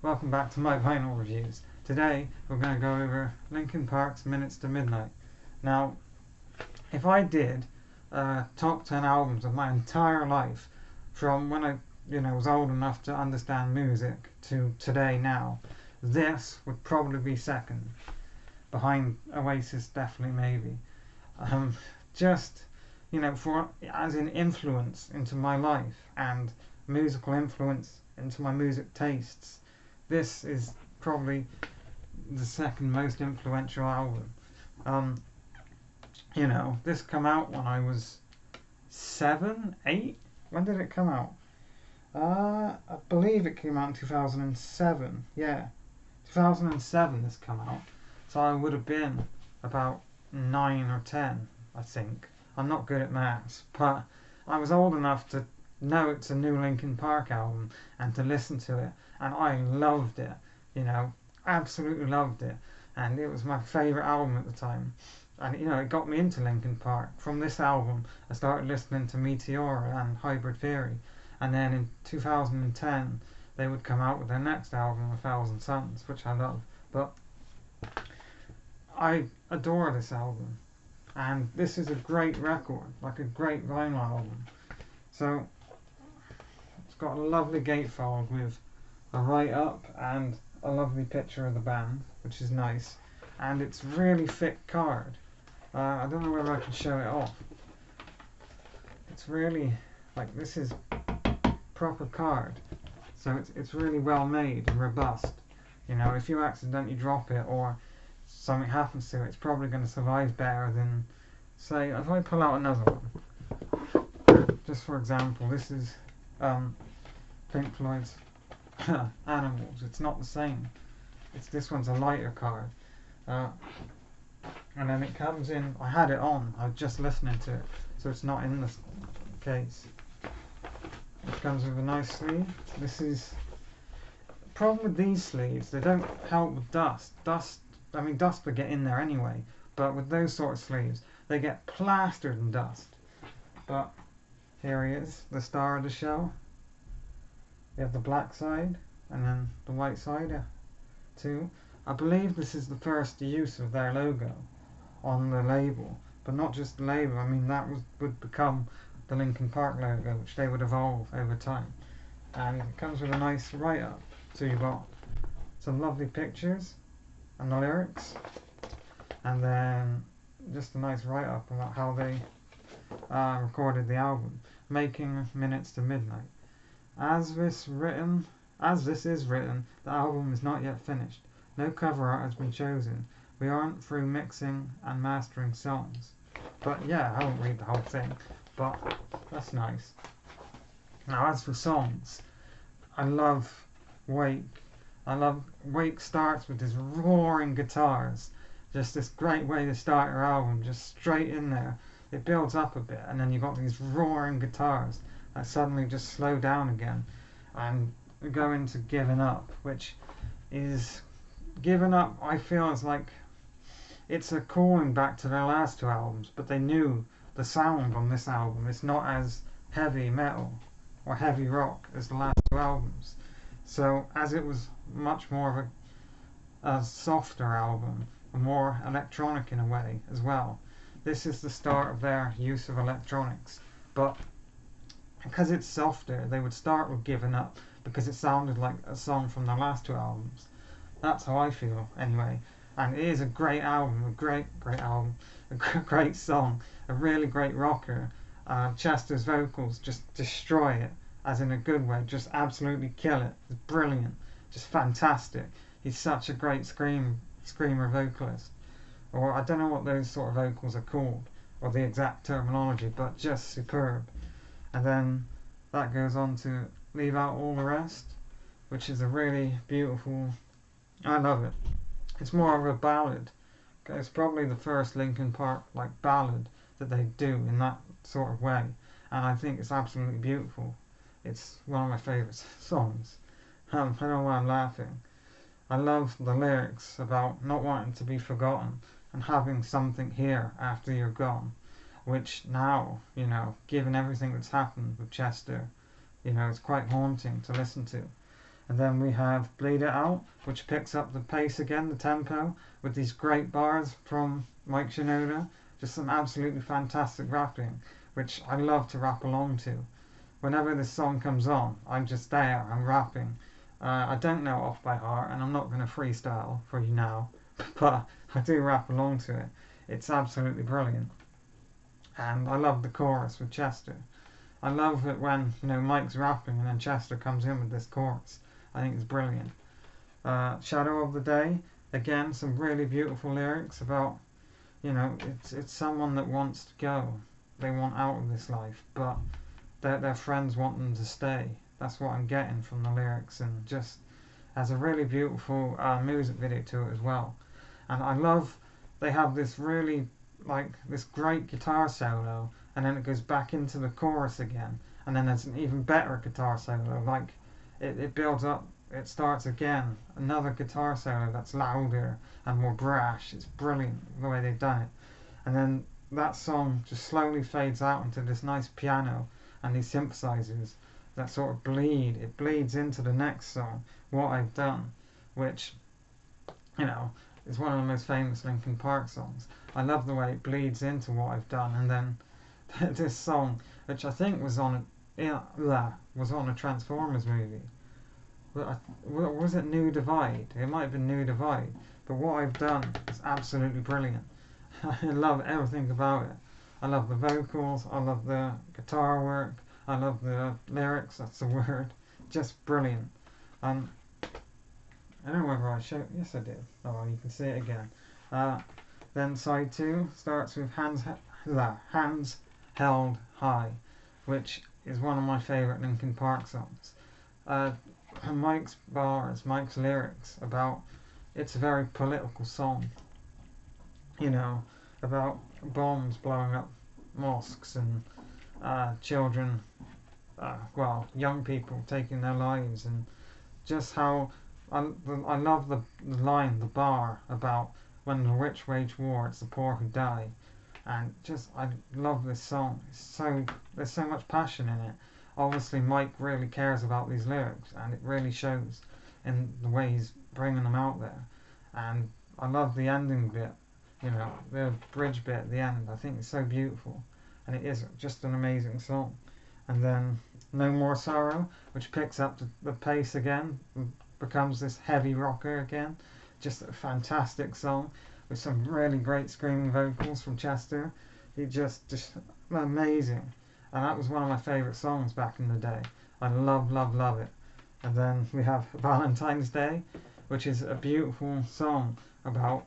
welcome back to my vinyl reviews. Today we're going to go over Linkin Park's Minutes to Midnight. Now, if I did top 10 albums of my entire life, from when I was old enough to understand music to today now, this would probably be second, behind Oasis, definitely, maybe. Just for as in influence into my life and musical influence into my music tastes, this is probably the second most influential album. This came out when I was 7, 8. When did it come out? I believe it came out in 2007. Yeah, 2007 this came out. So I would have been about 9 or 10, I think. I'm not good at maths, but I was old enough to know it's a new Linkin Park album and to listen to it, and I loved it, absolutely loved it, and it was my favourite album at the time, and it got me into Linkin Park. From this album I started listening to Meteora and Hybrid Theory, and then in 2010 they would come out with their next album, A Thousand Suns, which I love, but I adore this album, and this is a great record, like a great vinyl album. So it's got a lovely gatefold with a write-up and a lovely picture of the band, which is nice, and it's really thick card. I don't know whether I can show it off. It's really, this is proper card, so it's really well made and robust. If you accidentally drop it or something happens to it, it's probably going to survive better than, say, if I pull out another one. Just for example, this is Pink Floyd's Animals. It's not the same. This one's a lighter card. And then it comes in, I had it on, I was just listening to it, so it's not in the case. It comes with a nice sleeve. This is, the problem with these sleeves, they don't help with dust. Dust would get in there anyway, but with those sort of sleeves, they get plastered in dust. But here he is, the star of the show. You have the black side and then the white side too. I believe this is the first use of their logo on the label, but not just the label. That would become the Linkin Park logo, which they would evolve over time. And it comes with a nice write-up. So you've got some lovely pictures and the lyrics, and then just a nice write-up about how they recorded the album, making Minutes to Midnight. As this is written, the album is not yet finished. No cover art has been chosen. We aren't through mixing and mastering songs. But yeah, I won't read the whole thing, but that's nice. Now, as for songs, I love Wake. Wake starts with this roaring guitars. Just this great way to start your album, just straight in there. It builds up a bit, and then you've got these roaring guitars that suddenly just slow down again and go into Giving Up, which is, Giving Up, I feel, is like, it's a calling back to their last two albums, but they knew the sound on this album is not as heavy metal or heavy rock as the last two albums. So as it was much more of a softer album, more electronic in a way as well, this is the start of their use of electronics. But because it's softer, they would start with Giving Up because it sounded like a song from the last two albums. That's how I feel anyway, and it is a great album, a great album, a great song, a really great rocker. Chester's vocals just destroy it, as in a good way, just absolutely kill it. It's brilliant, just fantastic. He's such a great screamer vocalist, or I don't know what those sort of vocals are called, or the exact terminology, but just superb. And then that goes on to Leave Out All the Rest, which is a really beautiful, I love it. It's more of a ballad. It's probably the first Linkin Park ballad that they do in that sort of way, and I think it's absolutely beautiful. It's one of my favourite songs. I don't know why I'm laughing. I love the lyrics about not wanting to be forgotten and having something here after you're gone, which now, given everything that's happened with Chester, it's quite haunting to listen to. And then we have Bleed It Out, which picks up the pace again, the tempo, with these great bars from Mike Shinoda. Just some absolutely fantastic rapping, which I love to rap along to. Whenever this song comes on, I'm just there, I'm rapping. I don't know it off by heart, and I'm not going to freestyle for you now, but I do rap along to it. It's absolutely brilliant. And I love the chorus with Chester. I love it when, Mike's rapping and then Chester comes in with this chorus. I think it's brilliant. Shadow of the Day, again, some really beautiful lyrics about, it's someone that wants to go. They want out of this life, but their friends want them to stay. That's what I'm getting from the lyrics, and just has a really beautiful music video to it as well. And I love they have this really this great guitar solo, and then it goes back into the chorus again, and then there's an even better guitar solo. It builds up, it starts again, another guitar solo that's louder and more brash. It's brilliant the way they've done it. And then that song just slowly fades out into this nice piano and these synthesizers that sort of it bleeds into the next song, What I've Done, which, is one of the most famous Linkin Park songs. I love the way it bleeds into What I've Done, and then this song, which I think was on a Transformers movie. Was it New Divide? It might have been New Divide. But What I've Done is absolutely brilliant. I love everything about it. I love the vocals, I love the guitar work, I love the lyrics, that's the word. Just brilliant. I don't know whether I showed, yes I did. Oh, you can see it again. Then side 2 starts with Hands Held High, which is one of my favourite Linkin Park songs. Mike's bars, Mike's lyrics about, it's a very political song, about bombs blowing up mosques and children, young people taking their lives, and just how I love the line, the bar about when the rich wage war, it's the poor who die, and just I love this song. There's so much passion in it. Obviously, Mike really cares about these lyrics, and it really shows in the way he's bringing them out there. And I love the ending bit, the bridge bit at the end. I think it's so beautiful, and it is just an amazing song. And then No More Sorrow, which picks up the pace again, becomes this heavy rocker again. Just a fantastic song with some really great screaming vocals from Chester. He just amazing. And that was one of my favourite songs back in the day. I love it. And then we have Valentine's Day, which is a beautiful song about,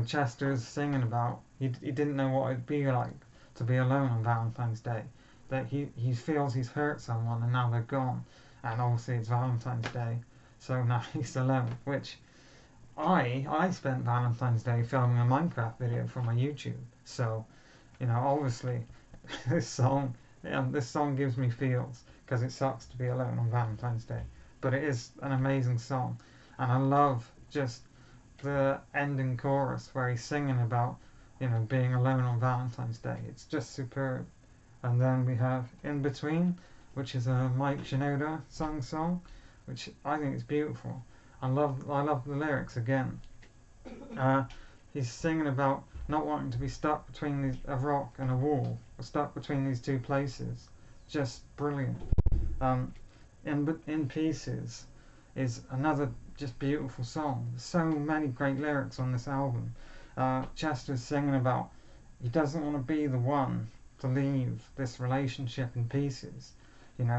Chester's singing about he didn't know what it'd be like to be alone on Valentine's Day. That he feels he's hurt someone and now they're gone. And obviously it's Valentine's Day, so now he's alone. Which I spent Valentine's Day filming a Minecraft video for my YouTube. So, obviously this song gives me feels, because it sucks to be alone on Valentine's Day. But it is an amazing song, and I love just the ending chorus where he's singing about, being alone on Valentine's Day. It's just superb. And then we have In Between, which is a Mike Shinoda song, which I think is beautiful. I love the lyrics again. He's singing about not wanting to be stuck between a rock and a wall, or stuck between these two places. Just brilliant. In Pieces is another just beautiful song. There's so many great lyrics on this album. Chester's singing about he doesn't want to be the one to leave this relationship in pieces.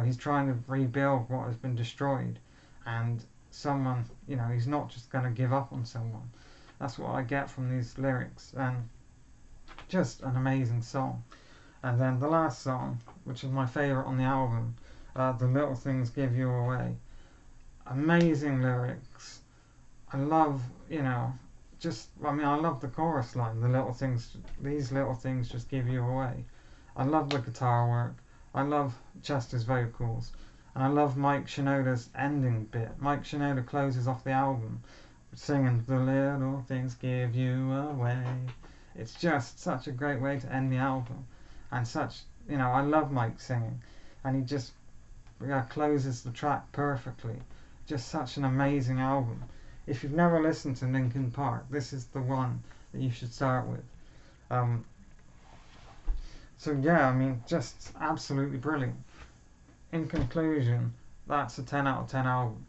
He's trying to rebuild what has been destroyed, and someone, he's not just going to give up on someone. That's what I get from these lyrics, and just an amazing song. And then the last song, which is my favourite on the album, The Little Things Give You Away. Amazing lyrics. I love, I love the chorus line, these little things just give you away. I love the guitar work. I love Chester's vocals. And I love Mike Shinoda's ending bit. Mike Shinoda closes off the album singing The Little Things Give You Away. It's just such a great way to end the album. And I love Mike singing. And yeah, closes the track perfectly. Just such an amazing album. If you've never listened to Linkin Park, this is the one that you should start with. Um, so yeah, I mean, just absolutely brilliant. In conclusion, that's a 10 out of 10 album.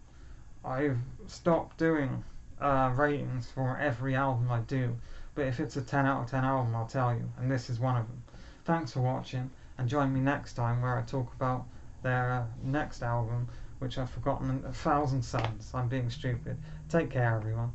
I've stopped doing ratings for every album I do, but if it's a 10 out of 10 album, I'll tell you, and this is one of them. Thanks for watching, and join me next time where I talk about their next album, which I've forgotten, 1,000 Suns. I'm being stupid. Take care, everyone.